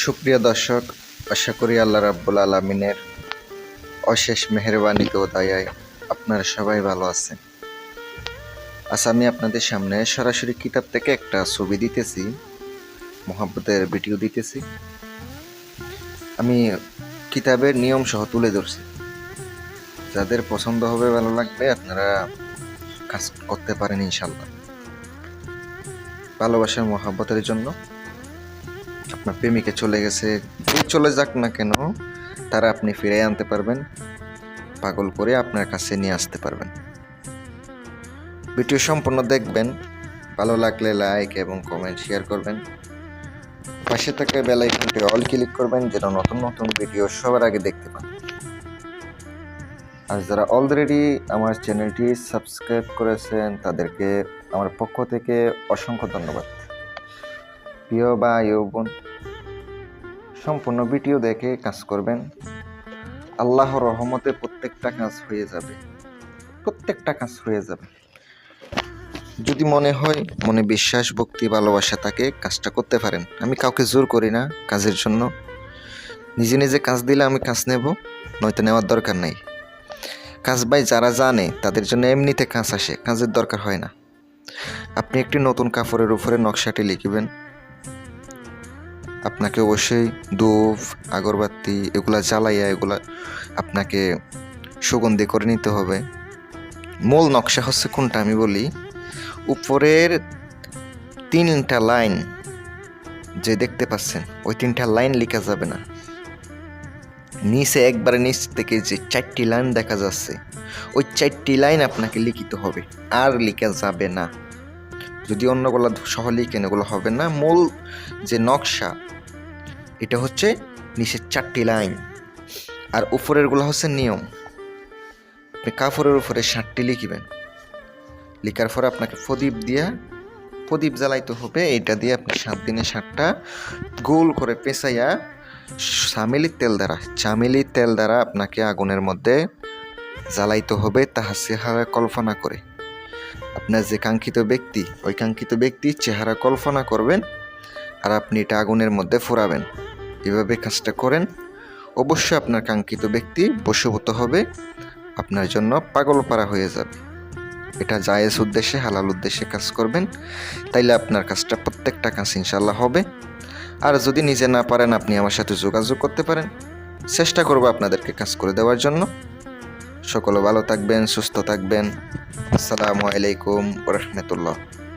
সুপ্রিয় দর্শক, আশা করি আল্লাহ রাব্বুল আলামিনের অশেষ মেহেরবানিতে ও দয়ায় আপনারা সবাই ভালো আছেন। আজ আমি আপনাদের সামনে সরাসরি কিতাব থেকে একটা ছবি দিতেছি, মোহাব্বতের ভিডিও দিতেছি। আমি কিতাবের নিয়ম সহ তুলে ধরছি। যাদের পছন্দ হবে, ভালো লাগবে, আপনারা কাজ করতে পারেন ইনশাল্লাহ। ভালোবাসার মোহাব্বতের জন্য আপনার প্রেমিকে চলে গেছে, যে চলে যাক না কেন, তারা আপনি ফিরে আনতে পারবেন, পাগল করে আপনার কাছে নিয়ে আসতে পারবেন। ভিডিও সম্পূর্ণ দেখবেন, ভালো লাগলে লাইক এবং কমেন্ট শেয়ার করবেন। পাশে থাকা বেল আইকনটি অল ক্লিক করবেন যেন নতুন নতুন ভিডিও সবার আগে দেখতে পান। আর যারা অলরেডি আমার চ্যানেলটি সাবস্ক্রাইব করেছেন তাদেরকে আমার পক্ষ থেকে অসংখ্য ধন্যবাদ। প্রিয় ভাই ও বোন, সম্পূর্ণ ভিডিও দেখে কাজ করবেন। আল্লাহর রহমতে প্রত্যেকটা কাজ হয়ে যাবে, প্রত্যেকটা কাজ হয়ে যাবে। যদি মনে হয়, মনে বিশ্বাস, ভক্তি, ভালোবাসা থাকে, কাজটা করতে পারেন। আমি কাউকে জোর করি না কাজের জন্য। নিজে নিজে কাজ দিলে আমি কাজ নেব, নয়তো নেওয়ার দরকার নেই। কাজ ভাই যারা জানে তাদের জন্য এমনিতে কাজ আসে, কাজের দরকার হয় না। আপনি একটি নতুন কাপড়ের উপরে নকশাটি লিখবেন। আপনাকে অবশ্যই ধূপ, আগরবাতি এগুলা জ্বালাইয়া এগুলা আপনাকে সুগন্ধি করে নিতে হবে। মূল নকশা হচ্ছে কোনটা আমি বলি, উপরের 3টা লাইন যে দেখতে পাচ্ছেন, ওই 3টা লাইন লেখা যাবে না। নিচে একবারে নিচ থেকে যে 4টি লাইন দেখা যাচ্ছে, ওই 4টি লাইন আপনাকে লিখিত হবে, আর লেখা যাবে না। যদি অন্যগুলো সহ লিখেন এগুলো হবে না। মূল যে নকশা এটা হচ্ছে নিচের 4টি লাইন, আর উপরের গুলো হচ্ছে নিয়ম। আপনি কাপড়ের উপরে 7টি লিখবেন, লিখার পরে আপনাকে প্রদীপ জ্বালাইতে হবে। এটা দিয়ে আপনি 7 দিনে 7টা গোল করে পেঁচাইয়া চামেলির তেল দ্বারা আপনাকে আগুনের মধ্যে জ্বালাইতে হবে। তাহার চেহারা কল্পনা করে আপনার যে কাঙ্ক্ষিত ব্যক্তি, ওই কাঙ্ক্ষিত ব্যক্তির চেহারা কল্পনা করবেন, আর আপনি এটা আগুনের মধ্যে ফোড়াবেন। এভাবে কাজটা করেন, অবশ্যই আপনার কাঙ্ক্ষিত ব্যক্তি বশীভূত হবে, আপনার জন্য পাগলপাড়া হয়ে যাবে। এটা জায়েজ উদ্দেশ্যে, হালাল উদ্দেশ্যে কাজ করবেন, তাইলে আপনার কাজটা প্রত্যেকটা কাজ ইনশাল্লাহ হবে। আর যদি নিজে না পারেন, আপনি আমার সাথে যোগাযোগ করতে পারেন, চেষ্টা করব আপনাদেরকে কাজ করে দেওয়ার জন্য। সকলে ভালো থাকবেন, সুস্থ থাকবেন। আসসালামু আলাইকুম ওয়া রাহমাতুল্লাহ।